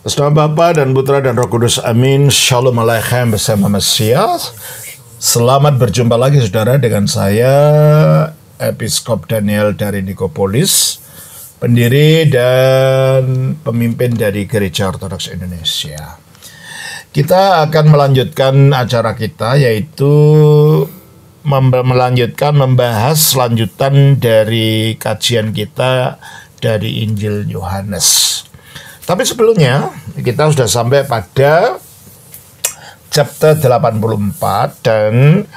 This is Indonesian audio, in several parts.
Atas nama Bapa dan Putra dan Roh Kudus, amin. Shalom Aleichem bersama Mesias. Selamat berjumpa lagi saudara dengan saya, Episkop Daniel dari Nikopolis, pendiri dan pemimpin dari Gereja Ortodoks Indonesia. Kita akan melanjutkan acara kita, yaitu membahas lanjutan dari kajian kita dari Injil Yohanes. Tapi sebelumnya kita sudah sampai pada chapter 84 dan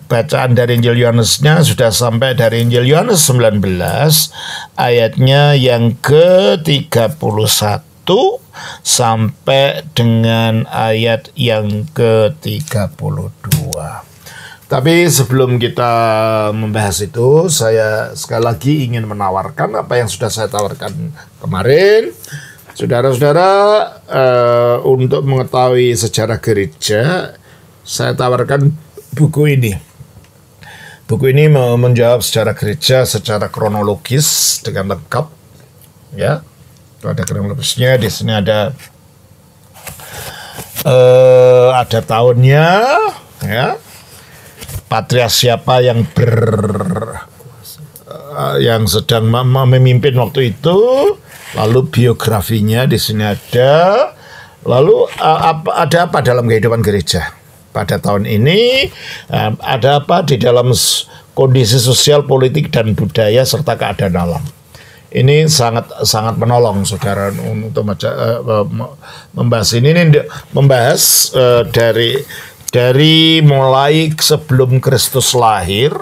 bacaan dari Injil Yohanesnya sudah sampai dari Injil Yohanes 19 ayatnya yang ke-31 sampai dengan ayat yang ke-32. Tapi sebelum kita membahas itu, saya sekali lagi ingin menawarkan apa yang sudah saya tawarkan kemarin. Saudara-saudara, untuk mengetahui sejarah gereja, saya tawarkan buku ini. Buku ini menjawab sejarah gereja secara kronologis dengan lengkap. Ya, ada kronologisnya. Di sini ada tahunnya, ya. Patria siapa yang yang sedang memimpin waktu itu. Lalu biografinya di sini ada. Lalu ada apa dalam kehidupan gereja pada tahun ini? Ada apa di dalam kondisi sosial, politik dan budaya serta keadaan alam? Ini sangat menolong saudara untuk membahas ini. Membahas dari mulai sebelum Kristus lahir,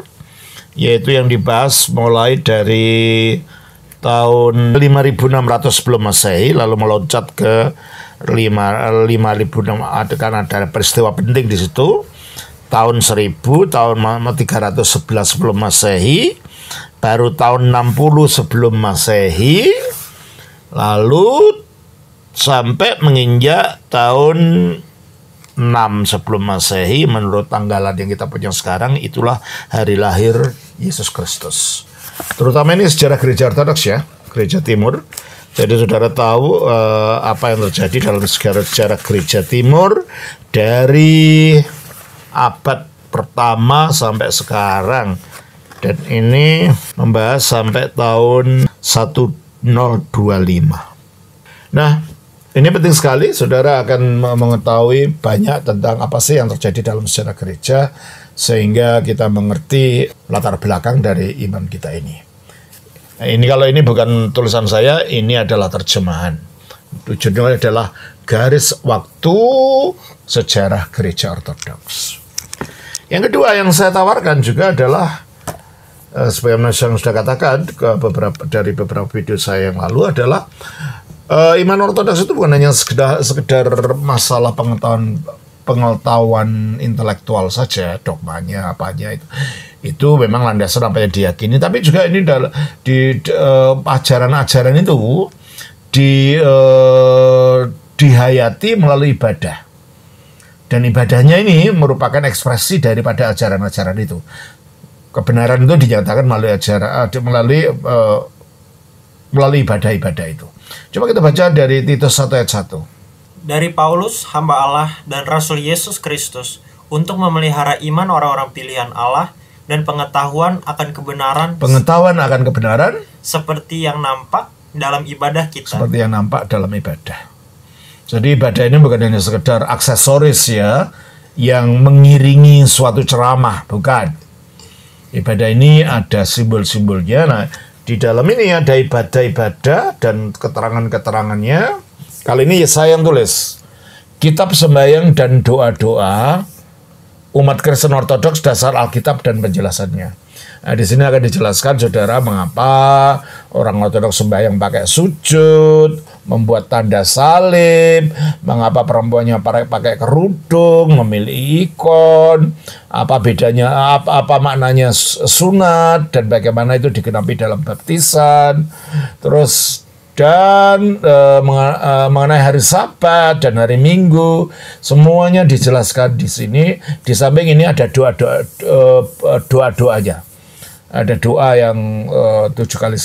yaitu yang dibahas mulai dari tahun 5600 sebelum Masehi, lalu meloncat ke 5000, kan ada peristiwa penting di situ. Tahun 1000, tahun 311 sebelum Masehi, baru tahun 60 sebelum Masehi, lalu sampai menginjak tahun 6 sebelum Masehi. Menurut tanggalan yang kita punya sekarang, itulah hari lahir Yesus Kristus. Terutama ini sejarah gereja Ortodoks, ya, gereja Timur. Jadi saudara tahu apa yang terjadi dalam sejarah gereja Timur dari abad pertama sampai sekarang. Dan ini membahas sampai tahun 1025. Nah, ini penting sekali, saudara akan mengetahui banyak tentang apa sih yang terjadi dalam sejarah gereja, sehingga kita mengerti latar belakang dari iman kita ini. Nah, ini kalau ini bukan tulisan saya, ini adalah terjemahan. Judulnya adalah Garis Waktu Sejarah Gereja Ortodoks. Yang kedua yang saya tawarkan juga adalah, sebagaimana saya sudah katakan dari beberapa video saya yang lalu, adalah iman Ortodoks itu bukan hanya sekedar masalah pengetahuan intelektual saja, dogmanya apanya itu memang landasan apa yang diyakini, tapi juga ini di ajaran-ajaran itu dihayati melalui ibadah, dan ibadahnya ini merupakan ekspresi daripada ajaran-ajaran itu. Kebenaran itu dinyatakan melalui ibadah-ibadah itu. Coba kita baca dari Titus 1 ayat 1. Dari Paulus, hamba Allah dan Rasul Yesus Kristus, untuk memelihara iman orang-orang pilihan Allah dan pengetahuan akan kebenaran. Pengetahuan akan kebenaran seperti yang nampak dalam ibadah kita. Seperti yang nampak dalam ibadah. Jadi ibadah ini bukan hanya sekedar aksesoris, ya, yang mengiringi suatu ceramah, bukan. Ibadah ini ada simbol-simbolnya. Nah, di dalam ini ada ibadah-ibadah dan keterangan-keterangannya. Kali ini saya yang tulis. Kitab sembahyang dan doa-doa umat Kristen Ortodoks, dasar Alkitab dan penjelasannya. Nah, di sini akan dijelaskan, saudara, mengapa orang Ortodoks sembahyang pakai sujud, membuat tanda salib, mengapa perempuannya pakai kerudung, memilih ikon, apa bedanya, apa maknanya sunat, dan bagaimana itu digenapi dalam baptisan. Terus mengenai hari Sabat dan hari Minggu, semuanya dijelaskan di sini. Di samping ini ada doa-doanya. Ada doa yang 7 kali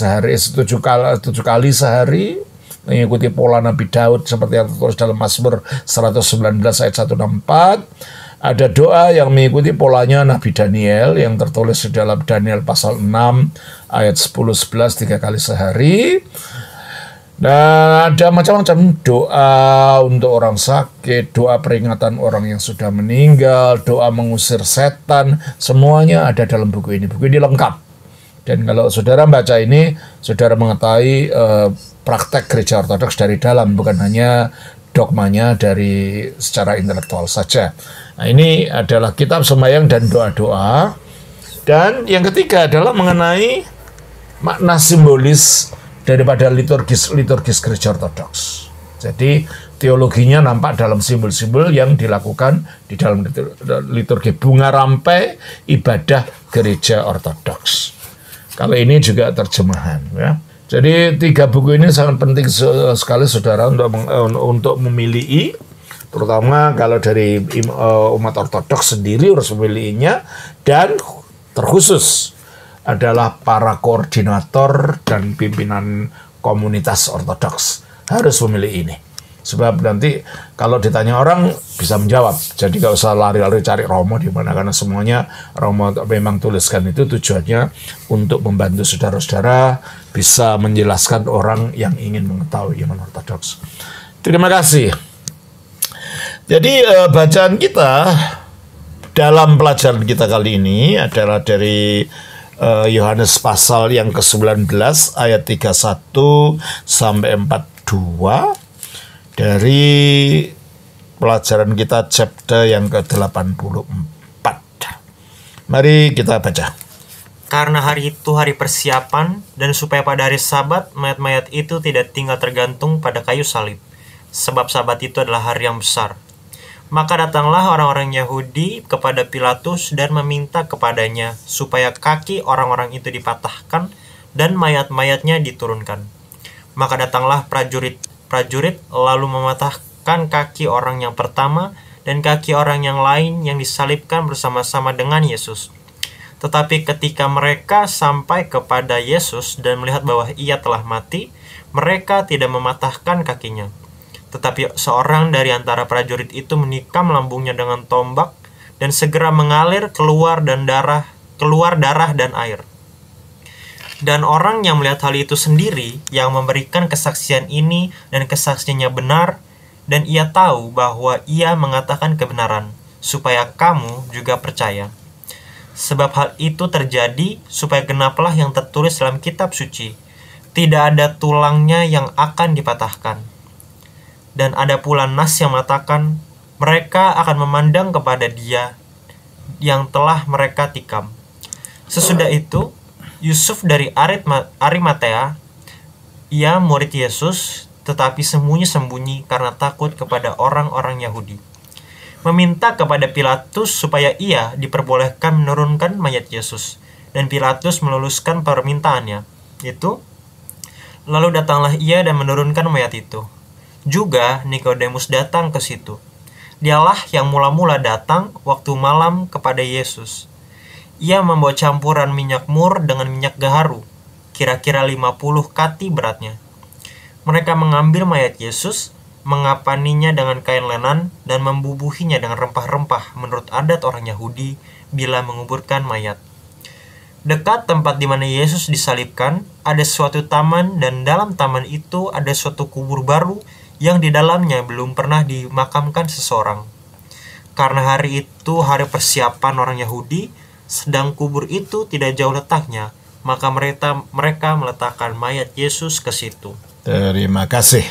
sehari, mengikuti pola Nabi Daud seperti yang tertulis dalam Mazmur 119 ayat 164. Ada doa yang mengikuti polanya Nabi Daniel yang tertulis di dalam Daniel pasal 6 ayat 10-11 3 kali sehari. Dan ada macam-macam doa untuk orang sakit, doa peringatan orang yang sudah meninggal, doa mengusir setan, semuanya ada dalam buku ini. Buku ini lengkap. Dan kalau saudara baca ini, saudara mengetahui praktek gereja ortodoks dari dalam, bukan hanya dogmanya dari secara intelektual saja. Nah, ini adalah kitab sembahyang dan doa-doa. Dan yang ketiga adalah mengenai makna simbolis daripada liturgis gereja ortodoks. Jadi teologinya nampak dalam simbol-simbol yang dilakukan di dalam liturgi bunga rampai ibadah gereja ortodoks. Kalau ini juga terjemahan, ya. Jadi 3 buku ini sangat penting sekali saudara untuk memilih, terutama kalau dari umat ortodoks sendiri harus memilihnya, dan terkhusus adalah para koordinator dan pimpinan komunitas ortodoks harus memilih ini. Sebab nanti kalau ditanya orang bisa menjawab. Jadi gak usah lari-lari cari Romo di mana, karena semuanya Romo memang tuliskan itu tujuannya untuk membantu saudara-saudara bisa menjelaskan orang yang ingin mengetahui iman ortodoks. Terima kasih. Jadi bacaan kita dalam pelajaran kita kali ini adalah dari Yohanes pasal yang ke-19 ayat 31 sampai 42 dari pelajaran kita chapter yang ke-84. Mari kita baca. Karena hari itu hari persiapan, dan supaya pada hari Sabat mayat-mayat itu tidak tinggal tergantung pada kayu salib, sebab Sabat itu adalah hari yang besar. Maka datanglah orang-orang Yahudi kepada Pilatus dan meminta kepadanya supaya kaki orang-orang itu dipatahkan dan mayat-mayatnya diturunkan. Maka datanglah prajurit lalu mematahkan kaki orang yang pertama dan kaki orang yang lain yang disalibkan bersama-sama dengan Yesus. Tetapi ketika mereka sampai kepada Yesus dan melihat bahwa ia telah mati, mereka tidak mematahkan kakinya. Tetapi seorang dari antara prajurit itu menikam lambungnya dengan tombak, dan segera mengalir keluar darah dan air. Dan orang yang melihat hal itu sendiri, yang memberikan kesaksian ini dan kesaksiannya benar, dan ia tahu bahwa ia mengatakan kebenaran, supaya kamu juga percaya. Sebab hal itu terjadi supaya genaplah yang tertulis dalam kitab suci, tidak ada tulangnya yang akan dipatahkan. Dan ada pula nas yang mengatakan, mereka akan memandang kepada dia yang telah mereka tikam. Sesudah itu, Yusuf dari Arimatea, ia murid Yesus, tetapi sembunyi-sembunyi karena takut kepada orang-orang Yahudi, meminta kepada Pilatus supaya ia diperbolehkan menurunkan mayat Yesus. Dan Pilatus meluluskan permintaannya itu. Lalu datanglah ia dan menurunkan mayat itu. Juga Nikodemus datang ke situ. Dialah yang mula-mula datang waktu malam kepada Yesus. Ia membawa campuran minyak mur dengan minyak gaharu, kira-kira 50 kati beratnya. Mereka mengambil mayat Yesus, mengapaninya dengan kain lenan, dan membubuhinya dengan rempah-rempah menurut adat orang Yahudi bila menguburkan mayat. Dekat tempat di mana Yesus disalibkan, ada suatu taman, dan dalam taman itu ada suatu kubur baru yang di dalamnya belum pernah dimakamkan seseorang. Karena hari itu hari persiapan orang Yahudi, sedang kubur itu tidak jauh letaknya, maka mereka meletakkan mayat Yesus ke situ. Terima kasih.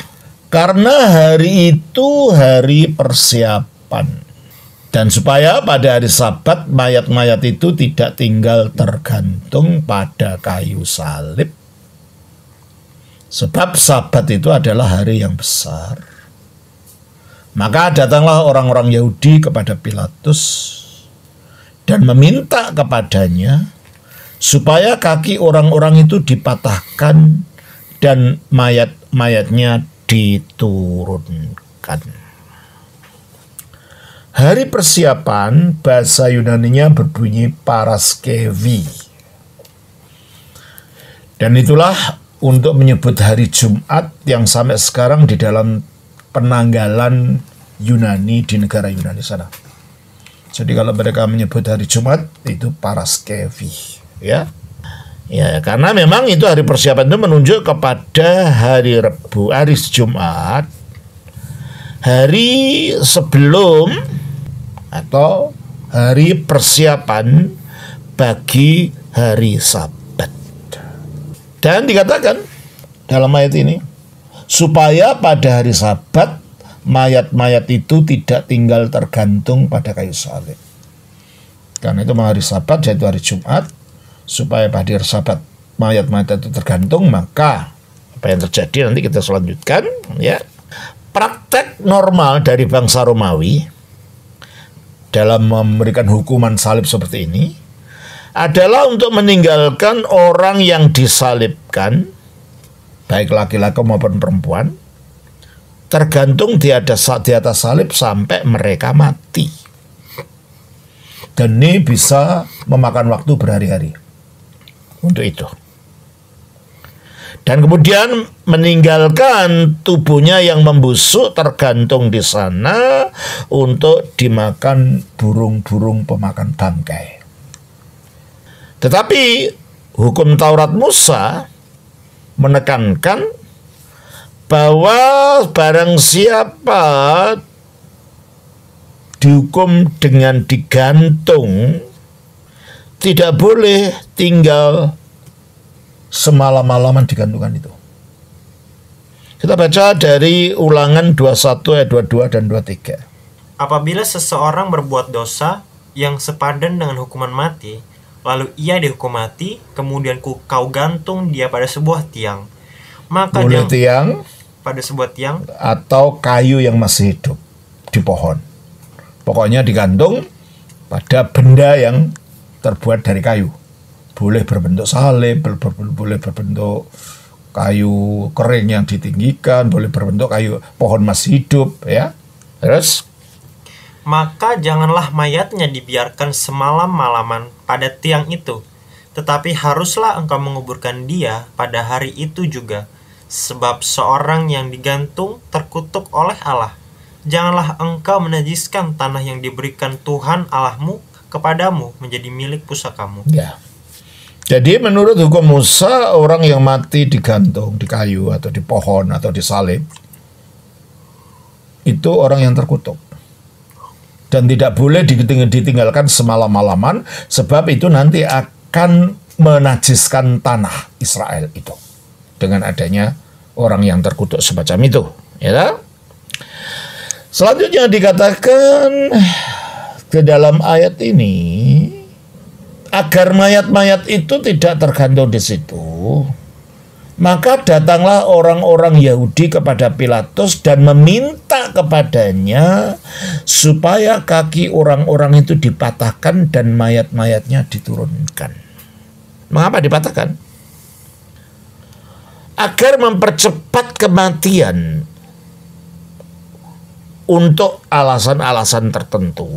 Karena hari itu hari persiapan, dan supaya pada hari Sabat mayat-mayat itu tidak tinggal tergantung pada kayu salib. Sebab Sabat itu adalah hari yang besar. Maka datanglah orang-orang Yahudi kepada Pilatus dan meminta kepadanya supaya kaki orang-orang itu dipatahkan dan mayat-mayatnya diturunkan. Hari persiapan bahasa Yunaninya berbunyi paraskevi. Dan itulah untuk menyebut hari Jumat yang sampai sekarang di dalam penanggalan Yunani di negara Yunani sana. Jadi kalau mereka menyebut hari Jumat itu Paraskevi, ya. Ya, karena memang itu hari persiapan itu menunjuk kepada hari Rebu, hari Jumat, hari sebelum atau hari persiapan bagi hari Sabat. Dan dikatakan dalam ayat ini, supaya pada hari Sabat mayat-mayat itu tidak tinggal tergantung pada kayu salib. Karena itu hari Sabat, yaitu hari Jumat, supaya pada hari Sabat mayat-mayat itu tergantung, maka apa yang terjadi nanti kita selanjutkan, ya. Praktek normal dari bangsa Romawi dalam memberikan hukuman salib seperti ini adalah untuk meninggalkan orang yang disalibkan, baik laki-laki maupun perempuan, tergantung di atas salib sampai mereka mati. Dan ini bisa memakan waktu berhari-hari untuk itu. Dan kemudian meninggalkan tubuhnya yang membusuk tergantung di sana untuk dimakan burung-burung pemakan bangkai. Tetapi hukum Taurat Musa menekankan bahwa barang siapa dihukum dengan digantung tidak boleh tinggal semalam-malaman digantungan itu. Kita baca dari Ulangan 21 ayat 22 dan 23. Apabila seseorang berbuat dosa yang sepadan dengan hukuman mati, lalu ia dihukum mati, kemudian kau gantung dia pada sebuah tiang. Maka boleh tiang pada sebuah tiang atau kayu yang masih hidup di pohon. Pokoknya digantung pada benda yang terbuat dari kayu. Boleh berbentuk salib, boleh berbentuk kayu kering yang ditinggikan, boleh berbentuk kayu pohon masih hidup, ya. Terus, maka janganlah mayatnya dibiarkan semalam-malaman pada tiang itu, tetapi haruslah engkau menguburkan dia pada hari itu juga, sebab seorang yang digantung terkutuk oleh Allah. Janganlah engkau menajiskan tanah yang diberikan Tuhan Allahmu kepadamu menjadi milik pusakamu. Ya. Jadi menurut hukum Musa, orang yang mati digantung di kayu atau di pohon atau di salib itu orang yang terkutuk dan tidak boleh ditinggalkan semalam-malaman, sebab itu nanti akan menajiskan tanah Israel itu dengan adanya orang yang terkutuk semacam itu, ya. Selanjutnya dikatakan ke dalam ayat ini, agar mayat-mayat itu tidak tergantung di situ, maka datanglah orang-orang Yahudi kepada Pilatus dan meminta kepadanya supaya kaki orang-orang itu dipatahkan dan mayat-mayatnya diturunkan. Mengapa dipatahkan? Agar mempercepat kematian untuk alasan-alasan tertentu.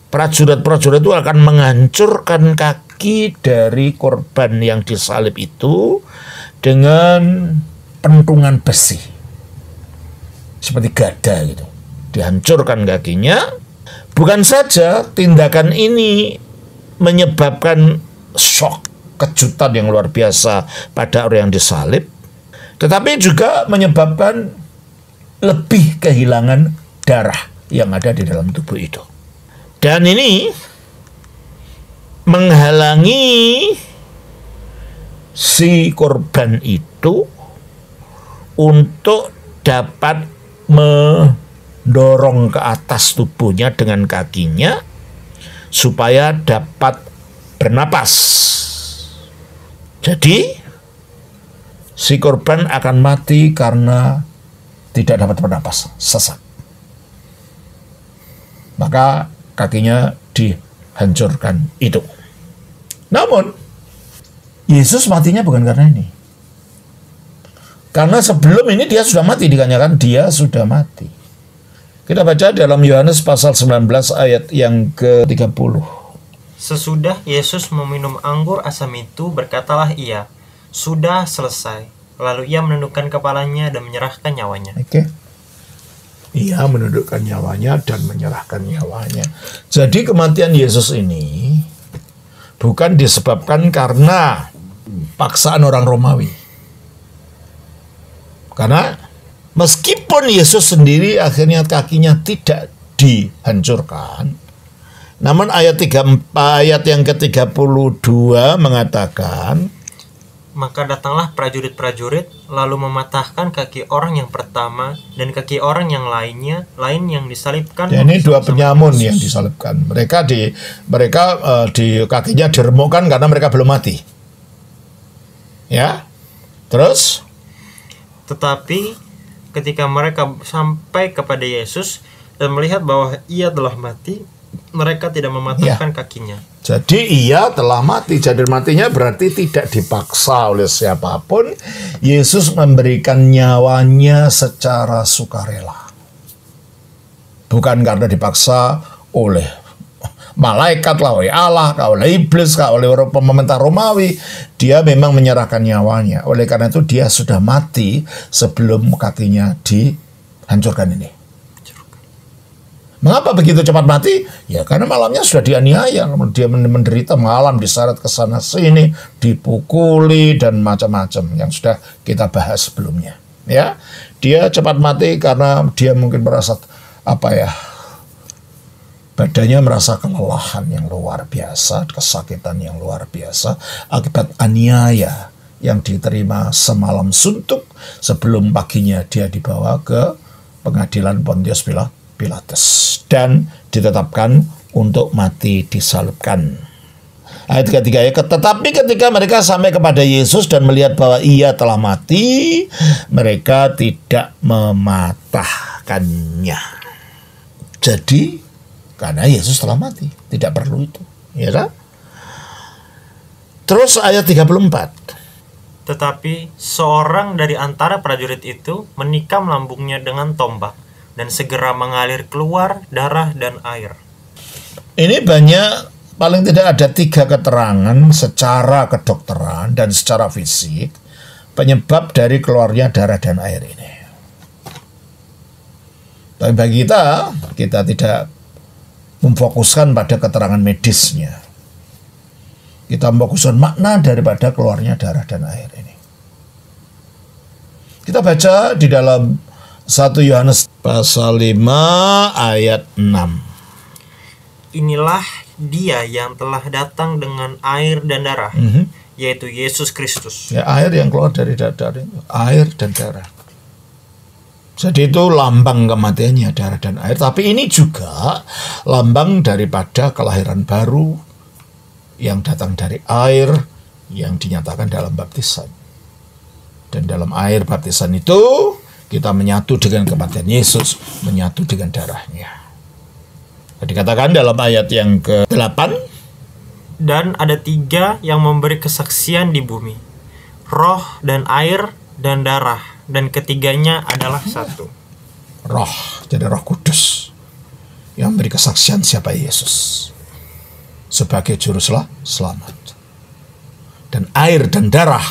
Prajurit-prajurit itu akan menghancurkan kaki dari korban yang disalib itu dengan pentungan besi. Seperti gada gitu. Dihancurkan kakinya. Bukan saja tindakan ini menyebabkan shock, kejutan yang luar biasa pada orang yang disalib, tetapi juga menyebabkan lebih kehilangan darah yang ada di dalam tubuh itu. Dan ini menghalangi si korban itu untuk dapat mendorong ke atas tubuhnya dengan kakinya supaya dapat bernapas. Jadi si korban akan mati karena tidak dapat bernapas, sesak. Maka kakinya dihancurkan itu. Namun Yesus matinya bukan karena ini. Karena sebelum ini dia sudah mati, dikatakan dia sudah mati. Kita baca dalam Yohanes pasal 19 ayat yang ke-30. Sesudah Yesus meminum anggur asam itu, berkatalah ia, "Sudah selesai." Lalu ia menundukkan kepalanya dan menyerahkan nyawanya. Ia menundukkan nyawanya dan menyerahkan nyawanya. Jadi kematian Yesus ini bukan disebabkan karena paksaan orang Romawi. Karena meskipun Yesus sendiri akhirnya kakinya tidak dihancurkan, namun ayat yang ke-32 mengatakan, maka datanglah prajurit-prajurit lalu mematahkan kaki orang yang pertama dan kaki orang yang lain yang disalibkan. Ya, ini dua penyamun yang disalibkan. Mereka di kakinya diremukkan karena mereka belum mati. Ya. Terus? Tetapi ketika mereka sampai kepada Yesus dan melihat bahwa ia telah mati, mereka tidak mematahkan kakinya. Jadi ia telah mati. Jadi matinya berarti tidak dipaksa oleh siapapun. Yesus memberikan nyawanya secara sukarela. Bukan karena dipaksa oleh malaikat lah, oleh Allah, oleh iblis, oleh pemerintah Romawi. Dia memang menyerahkan nyawanya. Oleh karena itu dia sudah mati sebelum kakinya dihancurkan ini. Mengapa begitu cepat mati? Ya karena malamnya sudah dianiaya, dia menderita malam, diseret ke sana sini, dipukuli dan macam-macam yang sudah kita bahas sebelumnya. Ya, dia cepat mati karena dia mungkin merasa badannya merasa kelelahan yang luar biasa, kesakitan yang luar biasa akibat aniaya yang diterima semalam suntuk sebelum paginya dia dibawa ke pengadilan Pontius Pilatus dan ditetapkan untuk mati disalibkan. Ayat ketiga, tetapi ketika mereka sampai kepada Yesus dan melihat bahwa ia telah mati, mereka tidak mematahkannya. Jadi karena Yesus telah mati, tidak perlu itu, ya kan? Terus ayat 34. Tetapi seorang dari antara prajurit itu menikam lambungnya dengan tombak, dan segera mengalir keluar darah dan air. Ini paling tidak ada 3 keterangan secara kedokteran dan secara fisik penyebab dari keluarnya darah dan air ini. Tapi bagi kita tidak memfokuskan pada keterangan medisnya. Kita memfokuskan makna daripada keluarnya darah dan air ini. Kita baca di dalam 1 Yohanes pasal 5 ayat 6. Inilah dia yang telah datang dengan air dan darah, yaitu Yesus Kristus. Ya, air yang keluar dari darah itu, air dan darah. Jadi itu lambang kematiannya, darah dan air. Tapi ini juga lambang daripada kelahiran baru yang datang dari air yang dinyatakan dalam baptisan. Dan dalam air baptisan itu kita menyatu dengan kematian Yesus, menyatu dengan darahnya. Dikatakan dalam ayat yang ke-8. Dan ada 3 yang memberi kesaksian di bumi, roh dan air dan darah, dan ketiganya adalah satu. Roh, jadi Roh Kudus yang memberi kesaksian siapa Yesus sebagai juru selamat. Dan air dan darah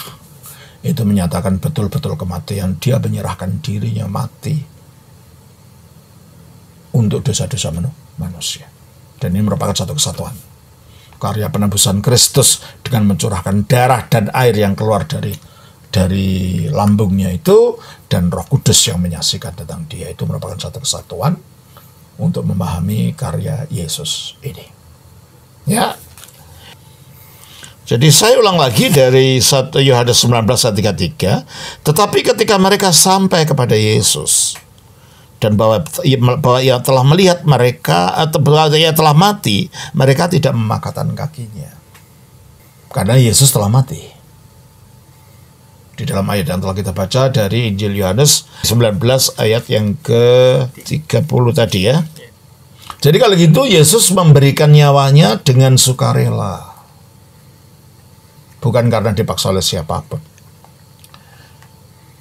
itu menyatakan betul-betul kematian. Dia menyerahkan dirinya mati untuk dosa-dosa manusia. Dan ini merupakan satu kesatuan. Karya penebusan Kristus dengan mencurahkan darah dan air yang keluar dari lambungnya itu, dan Roh Kudus yang menyaksikan tentang dia, itu merupakan satu kesatuan untuk memahami karya Yesus ini. Ya. Jadi saya ulang lagi dari 1 Yohanes 19 ayat 33. Tetapi ketika mereka sampai kepada Yesus dan bahwa ia telah melihat mereka, atau bahwa ia telah mati, mereka tidak memakatkan kakinya. Karena Yesus telah mati. Di dalam ayat yang telah kita baca dari Injil Yohanes 19 ayat yang ke-30 tadi ya. Jadi kalau gitu Yesus memberikan nyawanya dengan sukarela. Bukan karena dipaksa oleh siapapun.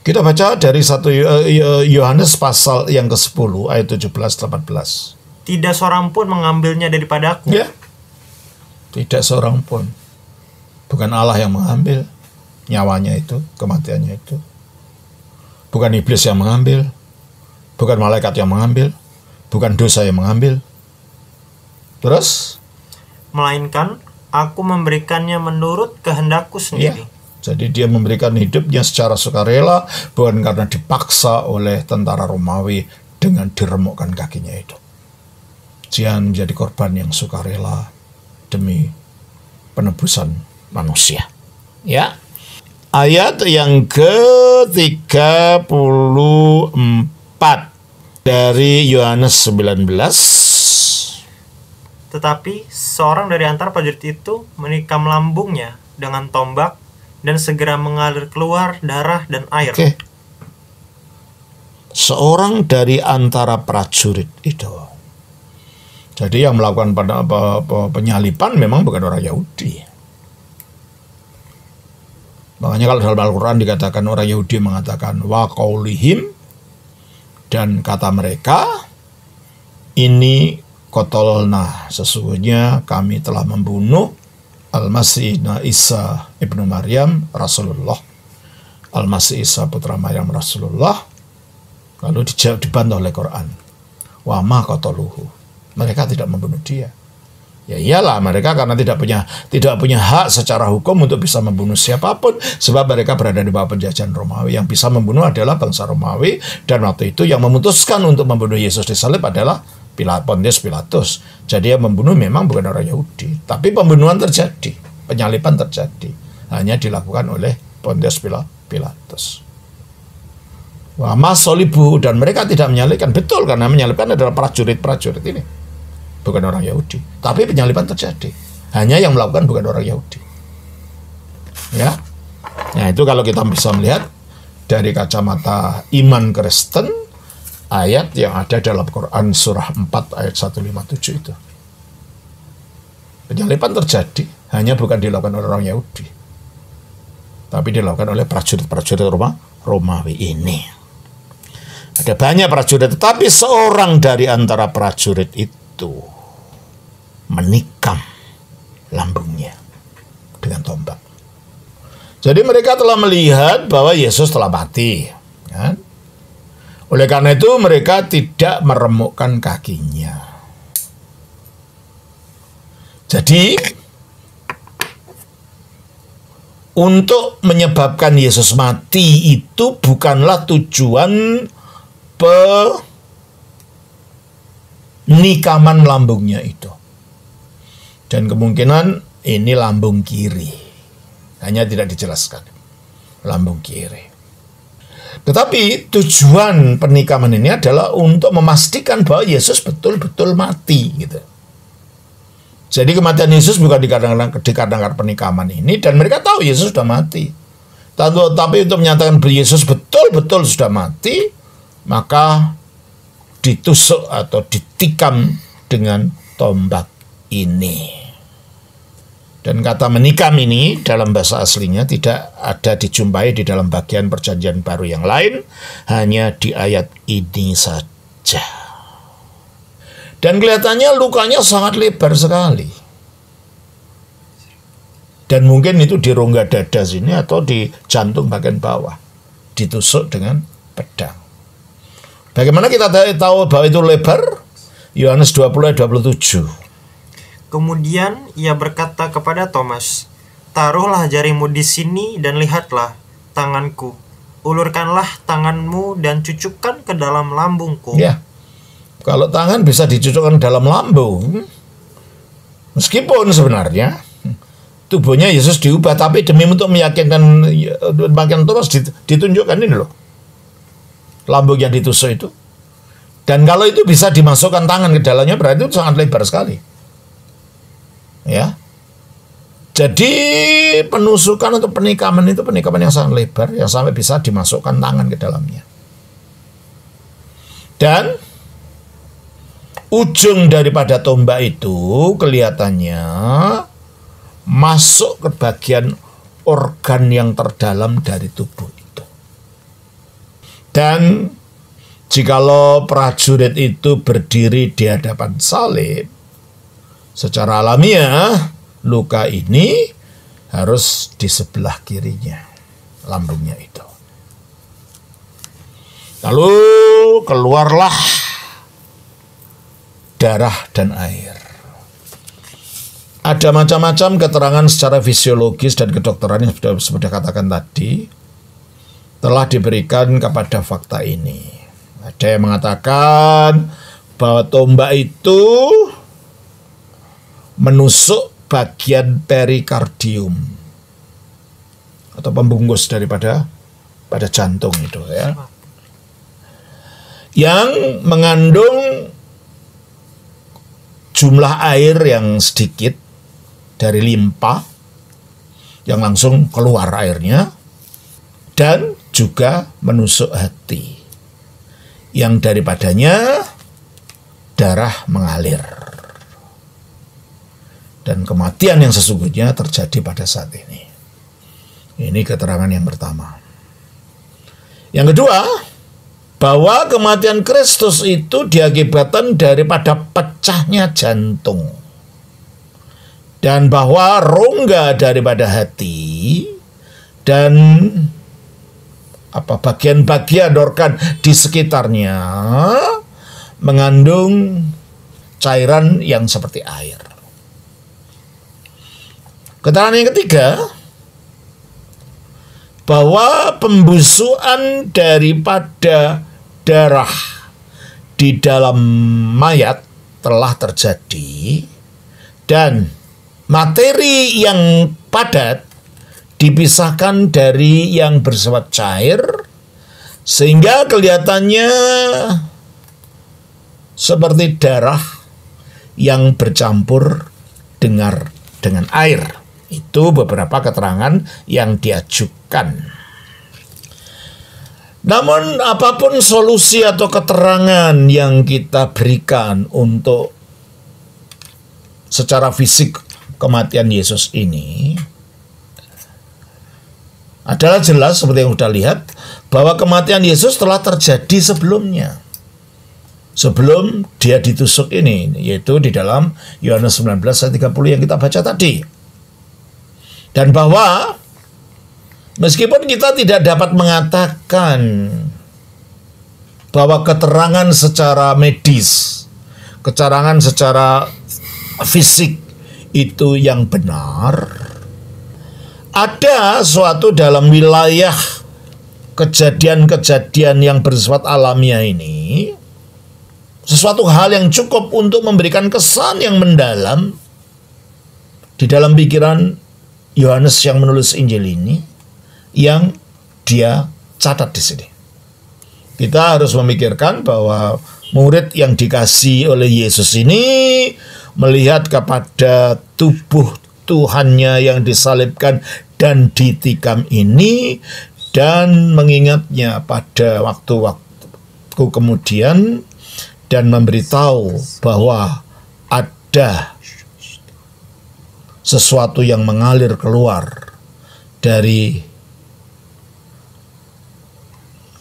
Kita baca dari 1 Yohanes pasal yang ke-10 ayat 17-18. Tidak seorang pun mengambilnya daripada aku. Ya. Tidak seorang pun. Bukan Allah yang mengambil nyawanya itu, kematiannya itu. Bukan iblis yang mengambil. Bukan malaikat yang mengambil. Bukan dosa yang mengambil. Terus? Melainkan aku memberikannya menurut kehendakku sendiri. Ya. Jadi dia memberikan hidupnya secara sukarela, bukan karena dipaksa oleh tentara Romawi dengan diremukkan kakinya itu. Dia menjadi korban yang sukarela demi penebusan manusia. Ya. Ayat yang ke-34 dari Yohanes 19. Tetapi seorang dari antara prajurit itu menikam lambungnya dengan tombak dan segera mengalir keluar darah dan air. Oke. Seorang dari antara prajurit itu. Jadi yang melakukan penyalipan memang bukan orang Yahudi. Makanya kalau dalam Al-Quran dikatakan orang Yahudi mengatakan wa qaulihim, dan kata mereka ini qatolna, sesungguhnya kami telah membunuh Al-Masih Isa ibnu Maryam Rasulullah, Al-Masih Isa putra Maryam Rasulullah. Lalu dibantah oleh Quran, wa ma qataluhu, mereka tidak membunuh dia. Ya iyalah, mereka karena tidak punya hak secara hukum untuk bisa membunuh siapapun, sebab mereka berada di bawah penjajahan Romawi. Yang bisa membunuh adalah bangsa Romawi, dan waktu itu yang memutuskan untuk membunuh Yesus disalib adalah Pontius Pilatus. Jadi yang membunuh memang bukan orang Yahudi, tapi pembunuhan terjadi, penyalipan terjadi, hanya dilakukan oleh Pontius Pilatus. Wa masolibu, dan mereka tidak menyalibkan, betul, karena menyalibkan adalah prajurit-prajurit ini, bukan orang Yahudi. Tapi penyalipan terjadi, hanya yang melakukan bukan orang Yahudi. Ya, nah itu kalau kita bisa melihat dari kacamata iman Kristen, ayat yang ada dalam Quran surah 4 ayat 157 itu. Penyalipan terjadi, hanya bukan dilakukan oleh orang Yahudi, tapi dilakukan oleh prajurit-prajurit Romawi ini. Ada banyak prajurit, tetapi seorang dari antara prajurit itu menikam lambungnya dengan tombak. Jadi mereka telah melihat bahwa Yesus telah mati, kan? Oleh karena itu mereka tidak meremukkan kakinya. Jadi untuk menyebabkan Yesus mati itu bukanlah tujuan penikaman lambungnya itu. Dan kemungkinan ini lambung kiri. Hanya tidak dijelaskan. Lambung kiri. Tetapi tujuan penikaman ini adalah untuk memastikan bahwa Yesus betul-betul mati, gitu. Jadi kematian Yesus bukan dikarenakan penikaman ini, dan mereka tahu Yesus sudah mati. Tapi untuk menyatakan bahwa Yesus betul-betul sudah mati, maka ditusuk atau ditikam dengan tombak ini. Dan kata menikam ini dalam bahasa aslinya tidak ada dijumpai di dalam bagian perjanjian baru yang lain, hanya di ayat ini saja. Dan kelihatannya lukanya sangat lebar sekali. Dan mungkin itu di rongga dada sini atau di jantung bagian bawah. Ditusuk dengan pedang. Bagaimana kita tahu bahwa itu lebar? Yohanes 20 ayat 27. Kemudian ia berkata kepada Thomas, "Taruhlah jarimu di sini dan lihatlah tanganku. Ulurkanlah tanganmu dan cucukkan ke dalam lambungku." Ya, kalau tangan bisa dicucukkan ke dalam lambung, meskipun sebenarnya tubuhnya Yesus diubah, tapi demi untuk meyakinkan Thomas ditunjukkan ini loh, lambung yang ditusuk itu. Dan kalau itu bisa dimasukkan tangan ke dalamnya, berarti itu sangat lebar sekali. Ya, jadi penusukan atau penikaman itu penikaman yang sangat lebar, yang sampai bisa dimasukkan tangan ke dalamnya. Dan ujung daripada tombak itu kelihatannya masuk ke bagian organ yang terdalam dari tubuh itu. Dan jikalau prajurit itu berdiri di hadapan salib, secara alamiah luka ini harus di sebelah kirinya, lambungnya itu. Lalu keluarlah darah dan air. Ada macam-macam keterangan secara fisiologis dan kedokteran yang sudah katakan tadi telah diberikan kepada fakta ini. Ada yang mengatakan bahwa tombak itu menusuk bagian perikardium atau pembungkus daripada pada jantung itu ya, yang mengandung jumlah air yang sedikit dari limpa yang langsung keluar airnya, dan juga menusuk hati yang daripadanya darah mengalir, dan kematian yang sesungguhnya terjadi pada saat ini. Ini keterangan yang pertama. Yang kedua, bahwa kematian Kristus itu diakibatkan daripada pecahnya jantung, dan bahwa rongga daripada hati dan bagian-bagian organ di sekitarnya mengandung cairan yang seperti air. Keterangan yang ketiga, bahwa pembusukan daripada darah di dalam mayat telah terjadi, dan materi yang padat dipisahkan dari yang bersifat cair, sehingga kelihatannya seperti darah yang bercampur dengan air. Itu beberapa keterangan yang diajukan. Namun apapun solusi atau keterangan yang kita berikan untuk secara fisik kematian Yesus ini, adalah jelas seperti yang sudah lihat bahwa kematian Yesus telah terjadi sebelumnya, sebelum dia ditusuk ini, yaitu di dalam Yohanes 19 ayat 30 yang kita baca tadi. Dan bahwa meskipun kita tidak dapat mengatakan bahwa keterangan secara medis, keterangan secara fisik itu yang benar, ada suatu dalam wilayah kejadian-kejadian yang bersifat alamiah ini, sesuatu hal yang cukup untuk memberikan kesan yang mendalam di dalam pikiran Yohanes yang menulis Injil ini, yang dia catat di sini. Kita harus memikirkan bahwa murid yang dikasih oleh Yesus ini melihat kepada tubuh Tuhannya yang disalibkan dan ditikam ini, dan mengingatnya pada waktu-waktu kemudian, dan memberitahu bahwa ada sesuatu yang mengalir keluar dari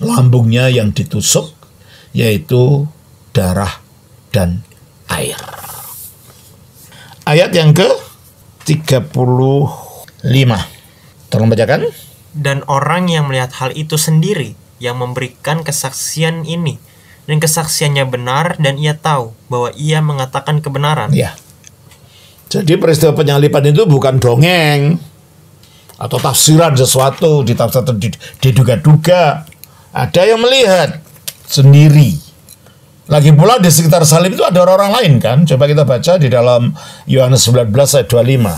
lambungnya yang ditusuk, yaitu darah dan air. Ayat yang ke-35. Tolong bacakan. Dan orang yang melihat hal itu sendiri, yang memberikan kesaksian ini, dan kesaksiannya benar, dan ia tahu bahwa ia mengatakan kebenaran. Ya. Jadi peristiwa penyaliban itu bukan dongeng atau tafsiran sesuatu, diduga-duga. Ada yang melihat sendiri. Lagi pula di sekitar salib itu ada orang-orang lain kan? Coba kita baca di dalam Yohanes 19 ayat 25.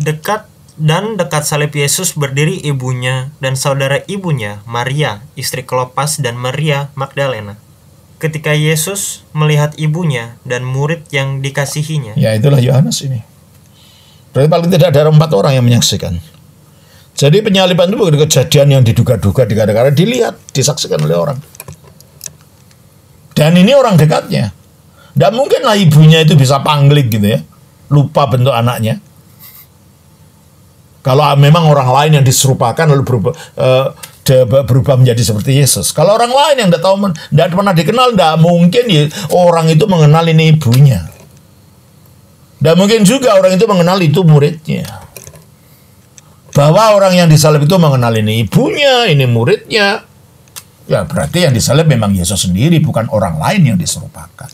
Dekat salib Yesus berdiri ibunya dan saudara ibunya, Maria, istri Klopas, dan Maria Magdalena. Ketika Yesus melihat ibunya dan murid yang dikasihinya. Ya, itulah Yohanes ini. Berarti paling tidak ada 4 orang yang menyaksikan. Jadi penyaliban itu bukan kejadian yang diduga-duga, dikadang-kadang dilihat, disaksikan oleh orang. Dan ini orang dekatnya. Tidak mungkinlah ibunya itu bisa pangling gitu ya, lupa bentuk anaknya. Kalau memang orang lain yang diserupakan lalu berubah menjadi seperti Yesus. Kalau orang lain yang tidak tahu, tidak pernah dikenal, tidak mungkin ya, orang itu mengenal ini ibunya. Dan mungkin juga orang itu mengenal itu muridnya. Bahwa orang yang disalib itu mengenal ini ibunya, ini muridnya. Ya berarti yang disalib memang Yesus sendiri, bukan orang lain yang diserupakan.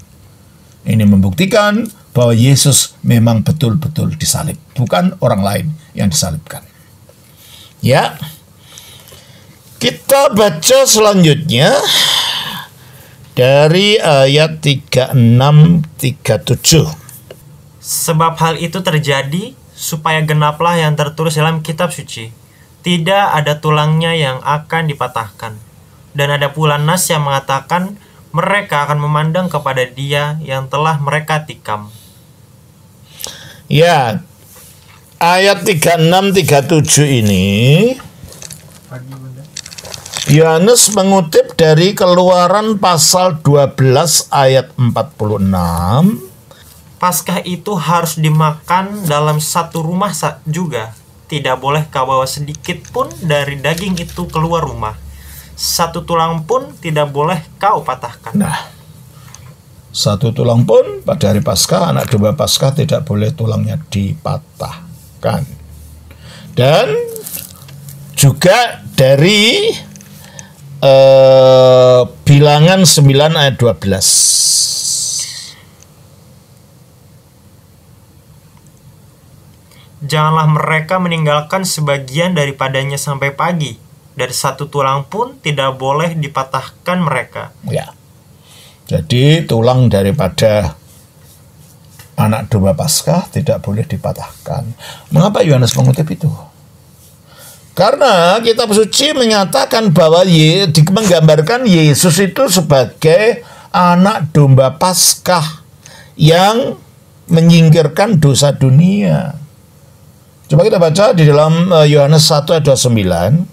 Ini membuktikan bahwa Yesus memang betul-betul disalib, bukan orang lain yang disalibkan. Ya, kita baca selanjutnya dari ayat 36-37. Sebab hal itu terjadi supaya genaplah yang tertulis dalam kitab suci. Tidak ada tulangnya yang akan dipatahkan. Dan ada pula nas yang mengatakan mereka akan memandang kepada Dia yang telah mereka tikam. Ya, ayat 36-37 ini Yohanes mengutip dari Keluaran pasal 12 ayat 46. Paskah itu harus dimakan dalam satu rumah juga. Tidak boleh kau bawa sedikit pun dari daging itu keluar rumah. Satu tulang pun tidak boleh kau patahkan. Nah, satu tulang pun pada hari Paskah, anak domba Paskah tidak boleh tulangnya dipatahkan. Dan juga dari Bilangan 9 ayat 12. Janganlah mereka meninggalkan sebagian daripadanya sampai pagi. Dari satu tulang pun tidak boleh dipatahkan mereka. Ya. Jadi tulang daripada anak domba Paskah tidak boleh dipatahkan. Mengapa Yohanes mengutip itu? Karena kitab suci menyatakan bahwa menggambarkan Yesus itu sebagai anak domba Paskah yang menyingkirkan dosa dunia. Coba kita baca di dalam Yohanes 1 ayat 29.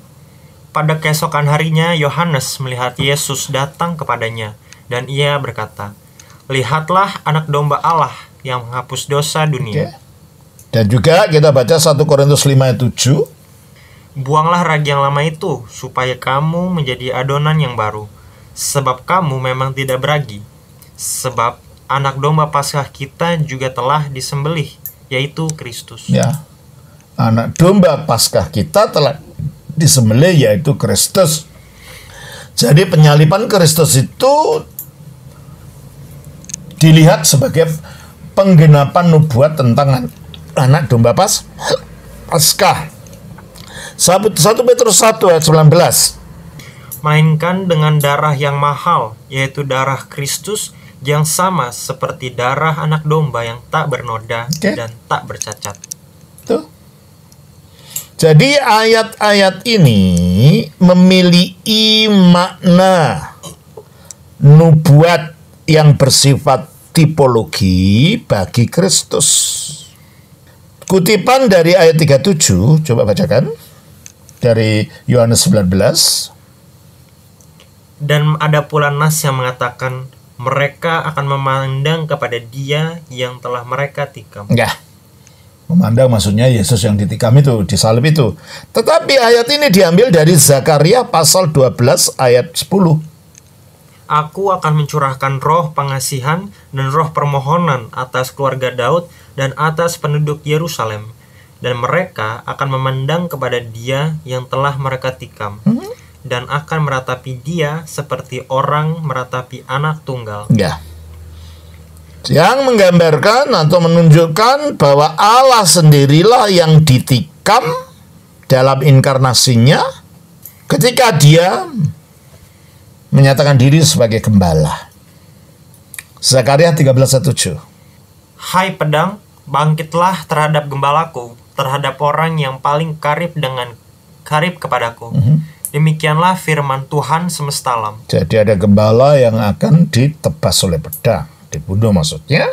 Pada keesokan harinya Yohanes melihat Yesus datang kepadanya, dan ia berkata, "Lihatlah anak domba Allah yang menghapus dosa dunia." Okay. Dan juga kita baca 1 Korintus 5 ayat 7. Buanglah ragi yang lama itu, supaya kamu menjadi adonan yang baru. Sebab kamu memang tidak beragi. Sebab anak domba Paskah kita juga telah disembelih, yaitu Kristus. Ya, anak domba Paskah kita telah disembelih, yaitu Kristus. Jadi penyaliban Kristus itu dilihat sebagai penggenapan nubuat tentang anak domba Paskah. 1 Petrus 1 ayat 19. Melainkan dengan darah yang mahal, yaitu darah Kristus yang sama seperti darah anak domba yang tak bernoda dan tak bercacat. Tuh. Jadi ayat-ayat ini memiliki makna nubuat yang bersifat tipologi bagi Kristus. Kutipan dari ayat 37, coba bacakan. Dari Yohanes 19. Dan ada pula nas yang mengatakan mereka akan memandang kepada Dia yang telah mereka tikam. Ya, memandang maksudnya Yesus yang ditikam itu, disalib itu. Tetapi ayat ini diambil dari Zakaria pasal 12 ayat 10. Aku akan mencurahkan roh pengasihan dan roh permohonan atas keluarga Daud dan atas penduduk Yerusalem. Dan mereka akan memandang kepada Dia yang telah mereka tikam. Dan akan meratapi Dia seperti orang meratapi anak tunggal. Ya. Yang menggambarkan atau menunjukkan bahwa Allah sendirilah yang ditikam dalam inkarnasinya ketika Dia menyatakan diri sebagai gembala. Zakaria 13:7. Hai pedang, bangkitlah terhadap gembalaku, terhadap orang yang paling karib kepadaku. Demikianlah firman Tuhan semesta alam. Jadi ada gembala yang akan ditebas oleh pedang, dibunuh maksudnya.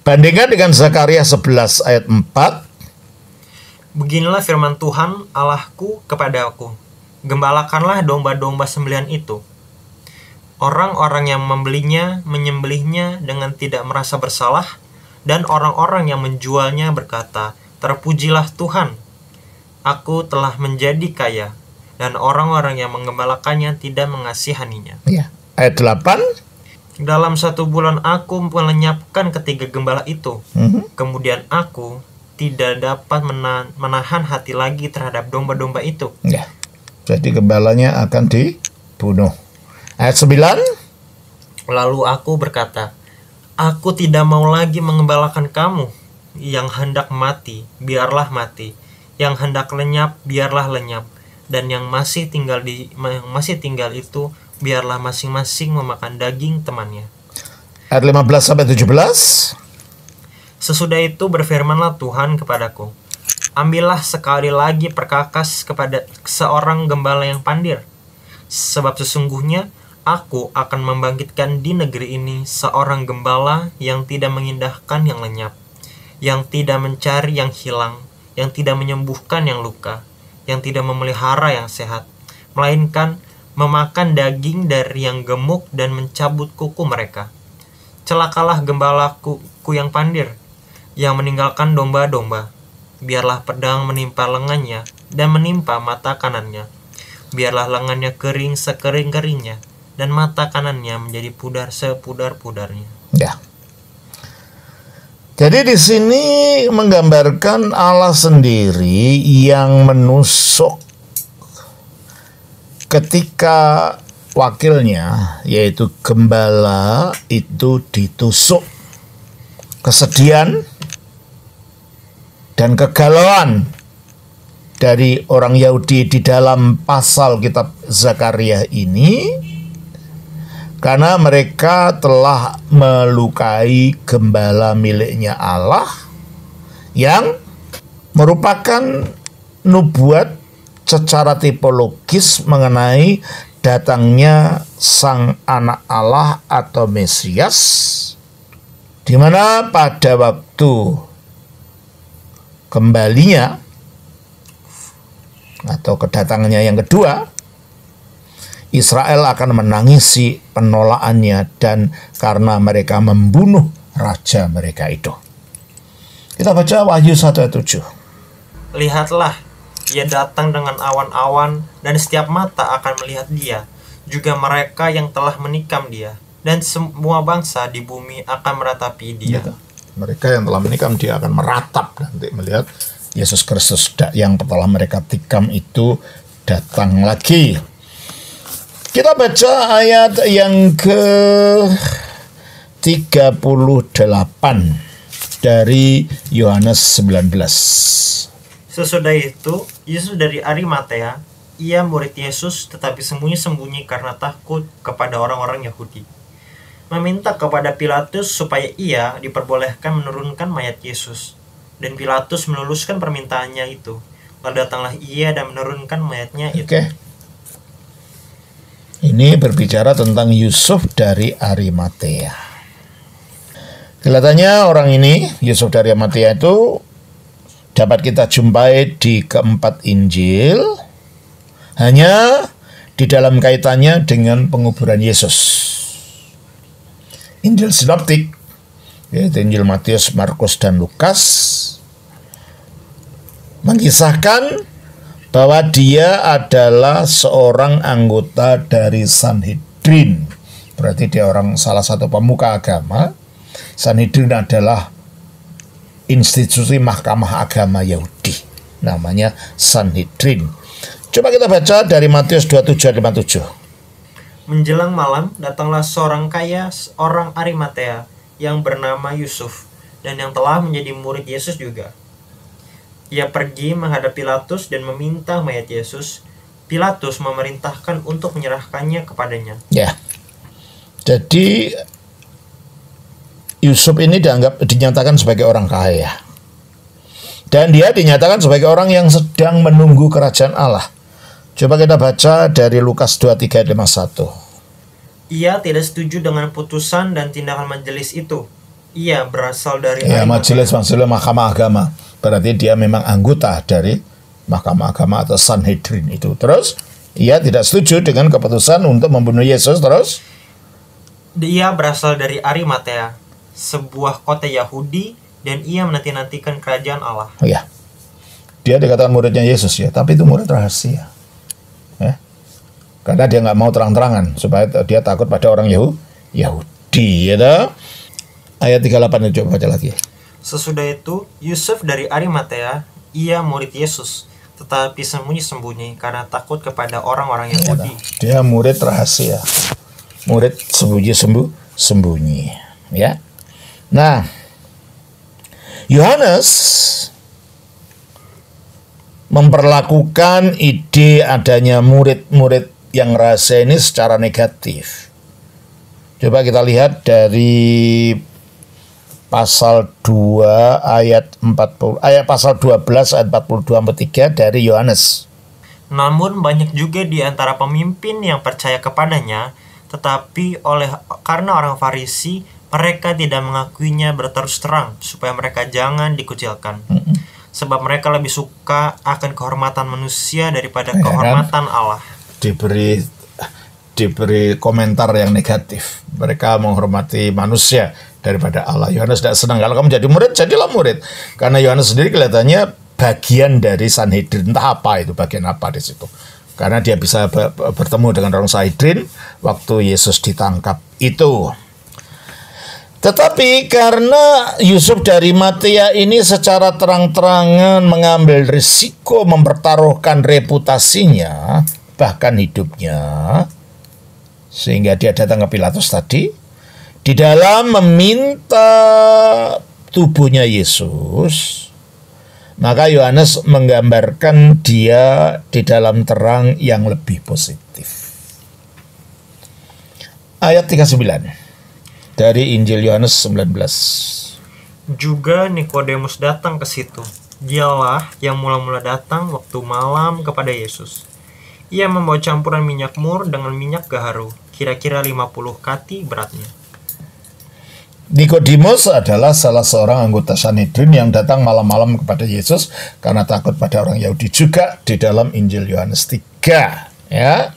Bandingkan dengan Zakaria 11 ayat 4. Beginilah firman Tuhan Allahku kepadaku, gembalakanlah domba-domba sembelihan itu. Orang-orang yang membelinya menyembelihnya dengan tidak merasa bersalah, dan orang-orang yang menjualnya berkata, terpujilah Tuhan, aku telah menjadi kaya, dan orang-orang yang menggembalakannya tidak mengasihaninya. Ya. Ayat 8. Dalam 1 bulan aku melenyapkan ketiga gembala itu. Kemudian aku tidak dapat menahan hati lagi terhadap domba-domba itu. Ya. Jadi gembalanya akan dibunuh. Ayat 9. Lalu aku berkata, aku tidak mau lagi mengembalakan kamu. Yang hendak mati, biarlah mati. Yang hendak lenyap, biarlah lenyap. Dan yang masih tinggal itu, biarlah masing-masing memakan daging temannya. Ayat 15-17. Sesudah itu berfirmanlah Tuhan kepadaku, ambillah sekali lagi perkakas kepada seorang gembala yang pandir. Sebab sesungguhnya aku akan membangkitkan di negeri ini seorang gembala yang tidak mengindahkan yang lenyap, yang tidak mencari yang hilang, yang tidak menyembuhkan yang luka, yang tidak memelihara yang sehat, melainkan memakan daging dari yang gemuk dan mencabut kuku mereka. Celakalah gembalaku yang pandir, yang meninggalkan domba-domba. Biarlah pedang menimpa lengannya dan menimpa mata kanannya. Biarlah lengannya kering sekering-keringnya dan mata kanannya menjadi pudar sepudar-pudarnya. Ya. Jadi di sini menggambarkan Allah sendiri yang menusuk ketika wakilnya, yaitu gembala itu ditusuk. Kesedihan dan kegalauan dari orang Yahudi di dalam pasal kitab Zakaria ini, karena mereka telah melukai gembala miliknya Allah yang merupakan nubuat secara tipologis mengenai datangnya Sang Anak Allah atau Mesias, di mana pada waktu kembalinya atau kedatangannya yang kedua, Israel akan menangisi penolakannya dan karena mereka membunuh raja mereka itu. Kita baca Wahyu 1 ayat 7. Lihatlah, ia datang dengan awan-awan dan setiap mata akan melihat dia, juga mereka yang telah menikam dia. Dan semua bangsa di bumi akan meratapi dia. Gitu. Mereka yang telah menikam dia akan meratap nanti melihat Yesus Kristus yang telah mereka tikam itu datang lagi. Kita baca ayat yang ke-38 dari Yohanes 19. Sesudah itu, Yesus dari Arimatea, ia murid Yesus tetapi sembunyi-sembunyi karena takut kepada orang-orang Yahudi, meminta kepada Pilatus supaya ia diperbolehkan menurunkan mayat Yesus. Dan Pilatus meluluskan permintaannya itu. Lalu datanglah ia dan menurunkan mayatnya itu. Ini berbicara tentang Yusuf dari Arimatea. Kelihatannya orang ini, Yusuf dari Arimatea itu dapat kita jumpai di keempat Injil, hanya di dalam kaitannya dengan penguburan Yesus. Injil sinoptik, yaitu Injil Matius, Markus, dan Lukas, mengisahkan bahwa dia adalah seorang anggota dari Sanhedrin. Berarti dia salah satu pemuka agama. Sanhedrin adalah institusi mahkamah agama Yahudi. Namanya Sanhedrin. Coba kita baca dari Matius 27-57. Menjelang malam, datanglah seorang kaya, orang Arimatea, yang bernama Yusuf, dan yang telah menjadi murid Yesus juga. Ia pergi menghadap Pilatus dan meminta mayat Yesus. Pilatus memerintahkan untuk menyerahkannya kepadanya. Ya, jadi Yusuf ini dinyatakan sebagai orang kaya. Dan dia dinyatakan sebagai orang yang sedang menunggu kerajaan Allah. Coba kita baca dari Lukas 23:51. Ia tidak setuju dengan putusan dan tindakan majelis itu. Ia berasal dari majelis mahkamah agama. Berarti dia memang anggota dari mahkamah agama atau Sanhedrin itu. Terus ia tidak setuju dengan keputusan untuk membunuh Yesus. Terus dia berasal dari Arimatea, sebuah kota Yahudi, dan ia menanti-nantikan kerajaan Allah. Ya, dia dikatakan muridnya Yesus ya, tapi itu murid rahasia. Karena dia nggak mau terang-terangan supaya dia takut pada orang Yahudi. Yahudi, ya. Ayat 38 coba baca lagi. Sesudah itu Yusuf dari Arimatea, ia murid Yesus, tetapi sembunyi-sembunyi karena takut kepada orang-orang Yahudi. Dia murid rahasia, murid sembunyi, ya. Nah, Yohanes memperlakukan ide adanya murid-murid yang rahasia ini secara negatif. Coba kita lihat dari pasal 2 ayat 40, pasal 12 ayat 42-43 dari Yohanes. Namun banyak juga di antara pemimpin yang percaya kepadanya, tetapi karena orang Farisi, mereka tidak mengakuinya berterus terang supaya mereka jangan dikucilkan. Sebab mereka lebih suka akan kehormatan manusia daripada kehormatan Allah. Diberi komentar yang negatif. Mereka menghormati manusia daripada Allah. Yohanes tidak senang. Kalau kamu jadi murid, jadilah murid. Karena Yohanes sendiri kelihatannya bagian dari Sanhedrin. Entah apa itu, bagian apa di situ. Karena dia bisa bertemu dengan orang Sanhedrin waktu Yesus ditangkap itu. Tetapi karena Yusuf dari Arimatea ini secara terang-terangan mengambil risiko mempertaruhkan reputasinya, bahkan hidupnya, sehingga dia datang ke Pilatus tadi, di dalam meminta tubuhnya Yesus, maka Yohanes menggambarkan dia di dalam terang yang lebih positif. Ayat 39 dari Injil Yohanes 19. Juga Nikodemus datang ke situ. Dialah yang mula-mula datang waktu malam kepada Yesus. Ia membawa campuran minyak mur dengan minyak gaharu, kira-kira 50 kati beratnya. Nikodemus adalah salah seorang anggota Sanhedrin yang datang malam-malam kepada Yesus karena takut pada orang Yahudi, juga di dalam Injil Yohanes 3, ya.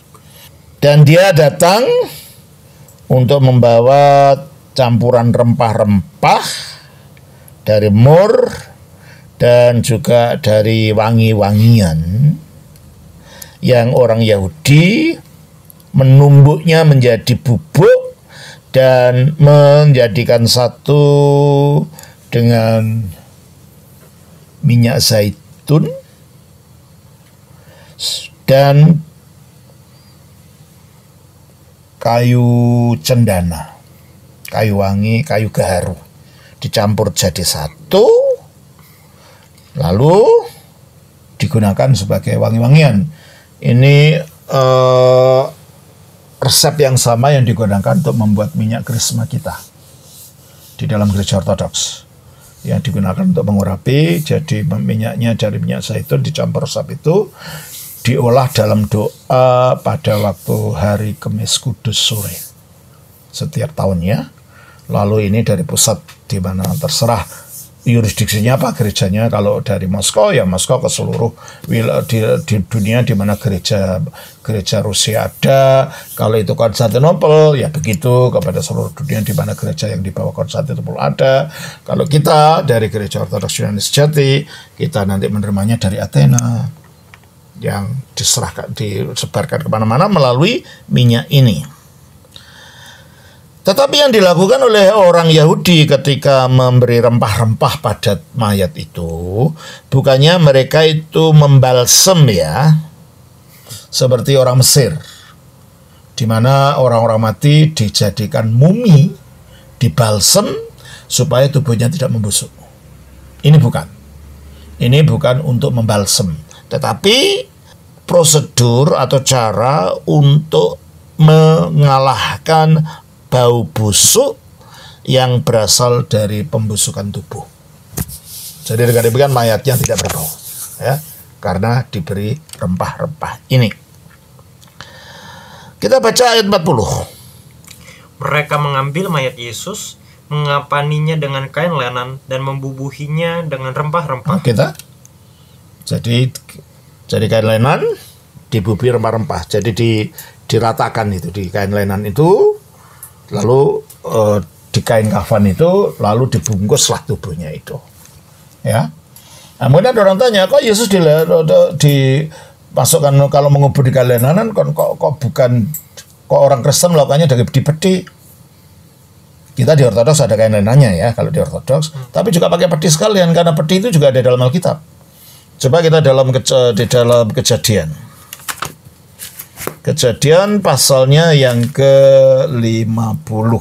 Dan dia datang untuk membawa campuran rempah-rempah dari mur dan juga dari wangi-wangian yang orang Yahudi menumbuknya menjadi bubuk dan menjadikan satu dengan minyak zaitun dan kayu cendana, kayu wangi, kayu gaharu dicampur jadi satu, lalu digunakan sebagai wangi-wangian. Ini resep yang sama yang digunakan untuk membuat minyak krisma kita di dalam gereja Ortodoks, yang digunakan untuk mengurapi. Jadi minyaknya dari minyak zaitun dicampur resep itu, diolah dalam doa pada waktu hari Kemis Kudus sore setiap tahunnya. Lalu ini dari pusat, di mana terserah yurisdiksinya apa gerejanya. Kalau dari Moskow, ya Moskow ke seluruh di dunia di mana gereja Rusia ada. Kalau itu Konstantinopel, ya begitu kepada seluruh dunia di mana gereja yang di bawah Konstantinopel ada. Kalau kita dari gereja Ortodoks Yunani Sejati, kita nanti menerimanya dari Athena, yang disebarkan kemana-mana melalui minyak ini. Tetapi yang dilakukan oleh orang Yahudi ketika memberi rempah-rempah pada mayat itu, bukannya mereka itu membalsem, ya, seperti orang Mesir, di mana orang-orang mati dijadikan mumi, dibalsem supaya tubuhnya tidak membusuk. Ini bukan untuk membalsem, tetapi prosedur atau cara untuk mengalahkan bau busuk yang berasal dari pembusukan tubuh. Jadi rekan-rekan, mayatnya tidak berbau, ya, karena diberi rempah-rempah ini. Kita baca ayat 40. Mereka mengambil mayat Yesus, mengapaninya dengan kain lenan dan membubuhinya dengan rempah-rempah. Jadi kain lenan dibubuhi rempah-rempah. Jadi diratakan itu di kain lenan itu, lalu di kain kafan itu, lalu dibungkuslah tubuhnya itu, ya. Nah, kemudian orang tanya, kok Yesus dimasukkan kalau mengubur di kain lenan, kok orang Kristen melakukannya di peti? Kita di Ortodoks ada kain lenanya ya, kalau di Ortodoks. Tapi juga pakai peti sekalian, karena peti itu juga ada dalam Alkitab. Coba kita di dalam Kejadian. Kejadian pasalnya yang ke-50.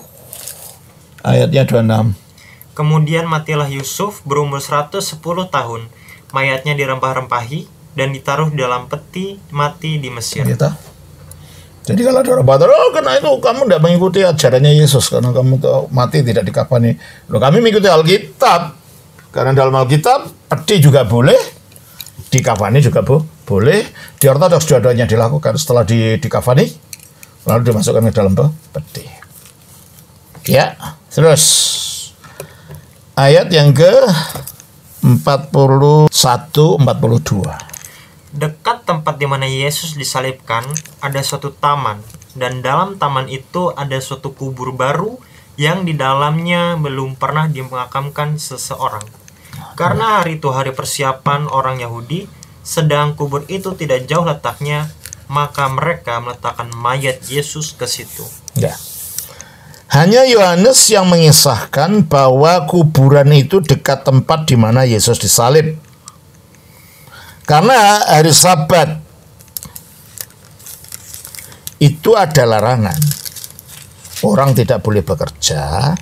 Ayatnya 26. Kemudian matilah Yusuf berumur 110 tahun. Mayatnya dirempah-rempahi dan ditaruh dalam peti mati di Mesir. Gitu. Jadi kalau ada orang batal, karena itu kamu tidak mengikuti ajarannya Yesus, karena kamu mati tidak dikafani. Loh, kami mengikuti Alkitab, karena dalam Alkitab peti juga boleh, dikafani juga boleh. Di Ortodoks dua-duanya dilakukan setelah dikafani, lalu dimasukkan ke dalam peti. Ya, terus ayat yang ke 41-42. Dekat tempat di mana Yesus disalibkan ada suatu taman, dan dalam taman itu ada suatu kubur baru yang di dalamnya belum pernah dimakamkan seseorang. Karena hari itu hari persiapan orang Yahudi, sedang kubur itu tidak jauh letaknya, maka mereka meletakkan mayat Yesus ke situ. Ya. Hanya Yohanes yang mengisahkan bahwa kuburan itu dekat tempat di mana Yesus disalib. Karena hari Sabat itu ada larangan. Orang tidak boleh bekerja.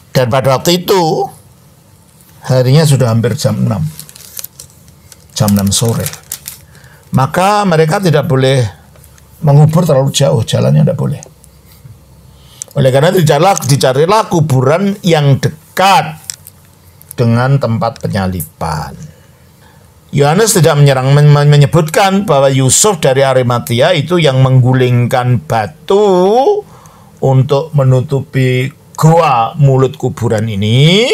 Dan pada waktu itu harinya sudah hampir jam 6. Jam 6 sore. Maka mereka tidak boleh mengubur terlalu jauh, jalannya tidak boleh. Oleh karena itu dicarilah kuburan yang dekat dengan tempat penyaliban. Yohanes tidak menyebutkan bahwa Yusuf dari Arimatia itu yang menggulingkan batu untuk menutupi goa mulut kuburan ini,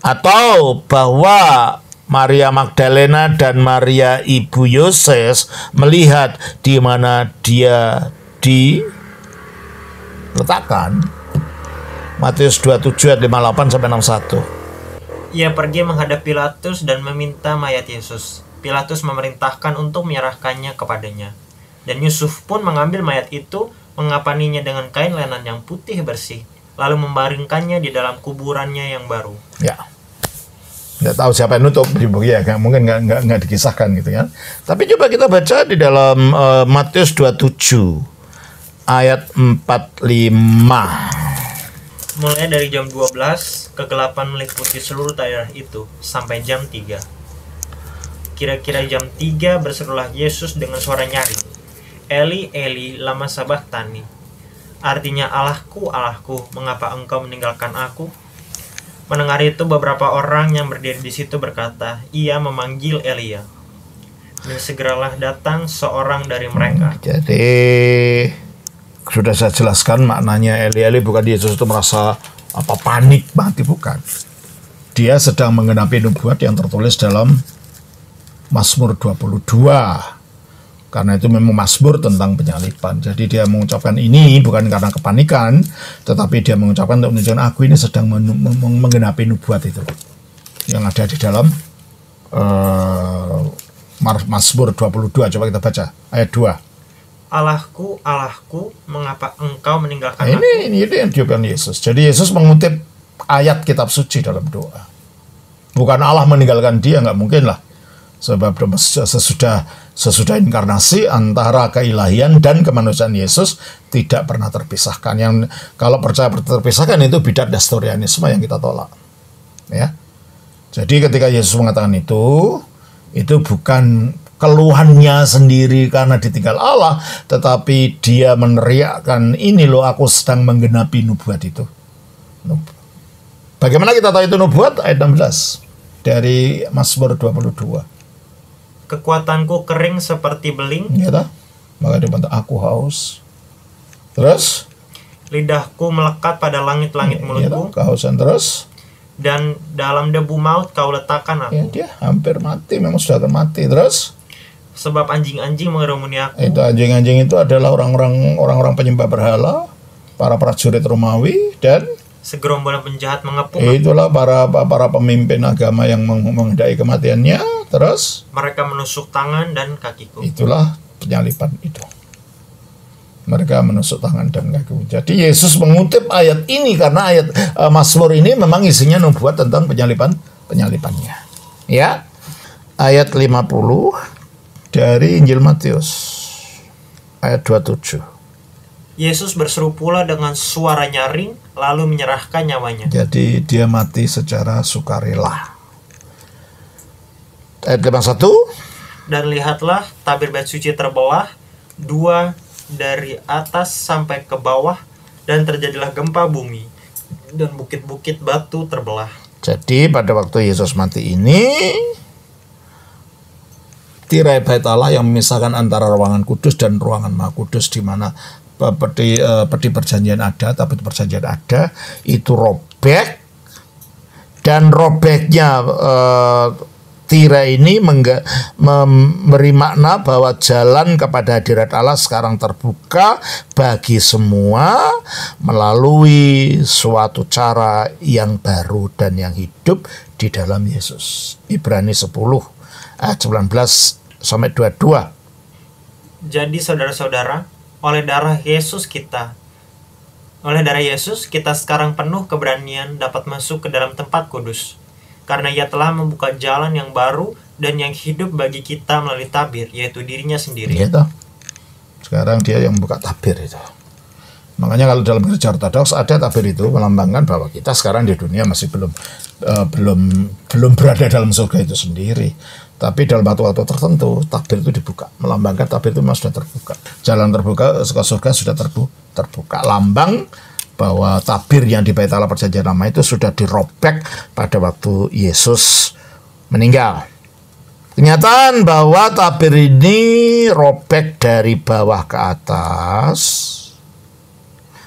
atau bahwa Maria Magdalena dan Maria ibu Yoses melihat di mana dia diletakkan. Matius 27 ayat 58 sampai 61. Ia pergi menghadap Pilatus dan meminta mayat Yesus. Pilatus memerintahkan untuk menyerahkannya kepadanya. Dan Yusuf pun mengambil mayat itu, mengapaninya dengan kain lenan yang putih bersih, lalu membaringkannya di dalam kuburannya yang baru. Ya, nggak tahu siapa yang nutup, ya, mungkin nggak dikisahkan gitu kan. Tapi coba kita baca di dalam Matius 27 ayat 45. Mulai dari jam 12, kegelapan meliputi seluruh daerah itu sampai jam 3. Kira-kira jam 3 berserulah Yesus dengan suara nyaring, Eli, Eli, lama sabachthani. Artinya, Allahku, Allahku, mengapa engkau meninggalkan aku? Mendengar itu beberapa orang yang berdiri di situ berkata, ia memanggil Elia. Dan segeralah datang seorang dari mereka. Jadi sudah saya jelaskan maknanya Eli bukan Yesus itu merasa panik mati, bukan. Dia sedang menggenapi nubuat yang tertulis dalam Mazmur 22. Karena itu memang Mazmur tentang penyaliban. Jadi dia mengucapkan ini bukan karena kepanikan, tetapi dia mengucapkan untuk menunjukkan aku ini sedang menggenapi nubuat itu yang ada di dalam Mazmur 22. Coba kita baca ayat 2. Allahku, Allahku, mengapa engkau meninggalkan aku? Ini yang diucapkan Yesus. Jadi Yesus mengutip ayat kitab suci dalam doa. Bukan Allah meninggalkan dia, nggak mungkin lah. Sebab sesudah inkarnasi antara keilahian dan kemanusiaan Yesus tidak pernah terpisahkan. Yang kalau percaya terpisahkan itu bidat nestorianisme yang kita tolak. Ya. Jadi ketika Yesus mengatakan itu bukan keluhannya sendiri karena ditinggal Allah, tetapi dia meneriakkan, ini loh aku sedang menggenapi nubuat itu. Bagaimana kita tahu itu nubuat? Ayat 16 dari Mazmur 22. Kekuatanku kering seperti beling. Ya, maka dia bilang, aku haus. Terus? Lidahku melekat pada langit-langit mulutku. Kehausan terus? Dan dalam debu maut kau letakkan aku. Ya, dia hampir mati, memang sudah akan mati. Terus? Sebab anjing-anjing mengerumuni aku. Itu anjing-anjing itu adalah orang-orang penyembah berhala, para prajurit Romawi, dan segerombolan penjahat mengepung. Itulah para pemimpin agama yang menghendaki kematiannya. Terus? Mereka menusuk tangan dan kakiku. Itulah penyaliban itu. mereka menusuk tangan dan kaki. Jadi Yesus mengutip ayat ini karena ayat Mazmur ini memang isinya nubuat tentang penyalibannya. Ya. Ayat 50 dari Injil Matius ayat 27. Yesus berseru pula dengan suara nyaring lalu menyerahkan nyawanya. Jadi dia mati secara sukarela. Ayat 51. Dan lihatlah tabir bait suci terbawah, 2 dari atas sampai ke bawah, dan terjadilah gempa bumi, dan bukit-bukit batu terbelah. Jadi pada waktu Yesus mati ini, tirai bait Allah yang memisahkan antara ruangan kudus dan ruangan maha kudus, di mana peti perjanjian ada, tabut perjanjian ada, itu robek, dan robeknya tirai ini memberi makna bahwa jalan kepada hadirat Allah sekarang terbuka bagi semua melalui suatu cara yang baru dan yang hidup di dalam Yesus. Ibrani 10 ayat 19 sampai 22. Jadi saudara-saudara, oleh darah Yesus kita sekarang penuh keberanian dapat masuk ke dalam tempat kudus. Karena ia telah membuka jalan yang baru dan yang hidup bagi kita melalui tabir, yaitu dirinya sendiri. Gitu. Sekarang dia yang membuka tabir itu. Makanya kalau dalam gereja ortodoks ada tabir itu melambangkan bahwa kita sekarang di dunia masih belum berada dalam surga itu sendiri. Tapi dalam waktu-waktu tertentu tabir itu dibuka, melambangkan tabir itu memang sudah terbuka. Jalan terbuka ke surga sudah terbuka. Lambang bahwa tabir yang di bait Allah perjanjian lama itu sudah dirobek pada waktu Yesus meninggal. Kenyataan bahwa tabir ini robek dari bawah ke atas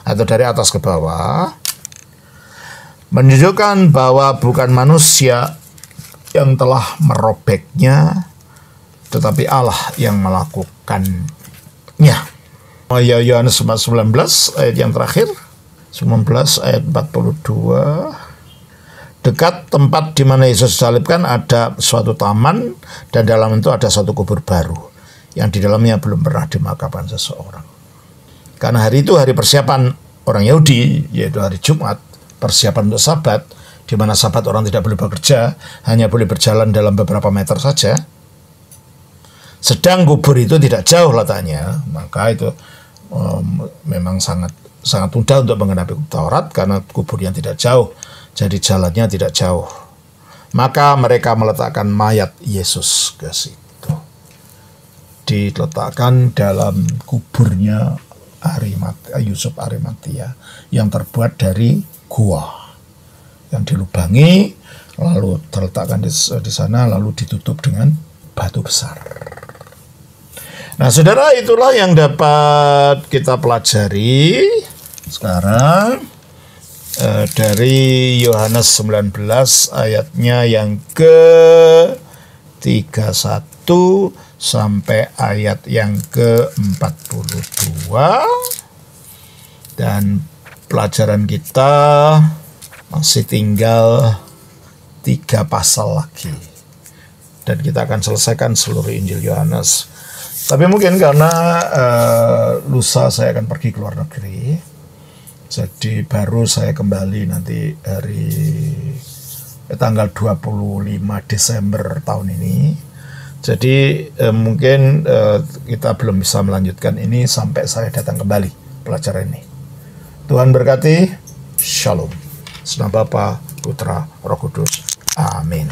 atau dari atas ke bawah menunjukkan bahwa bukan manusia yang telah merobeknya, tetapi Allah yang melakukannya. Yohanes 19 ayat yang terakhir, 19 ayat 42. Dekat tempat di mana Yesus disalibkan ada suatu taman, dan dalam itu ada satu kubur baru yang di dalamnya belum pernah dimakamkan seseorang. Karena hari itu hari persiapan orang Yahudi, yaitu hari Jumat, persiapan untuk Sabat, di mana Sabat orang tidak boleh bekerja, hanya boleh berjalan dalam beberapa meter saja. Sedang kubur itu tidak jauh letaknya, maka itu memang sangat mudah untuk mengenapi Taurat karena kuburnya tidak jauh, jadi jalannya tidak jauh. Maka mereka meletakkan mayat Yesus ke situ, diletakkan dalam kuburnya Yusuf Arimatia yang terbuat dari gua, yang dilubangi lalu terletakkan di sana, lalu ditutup dengan batu besar. Nah, saudara, itulah yang dapat kita pelajari sekarang dari Yohanes 19 ayatnya yang ke-31 sampai ayat yang ke-42. Dan pelajaran kita masih tinggal 3 pasal lagi, dan kita akan selesaikan seluruh Injil Yohanes. Tapi mungkin karena lusa saya akan pergi ke luar negeri, jadi baru saya kembali nanti hari tanggal 25 Desember tahun ini. Jadi mungkin kita belum bisa melanjutkan ini sampai saya datang kembali pelajaran ini. Tuhan berkati. Shalom. Senang Bapa, Putra, Roh Kudus. Amin.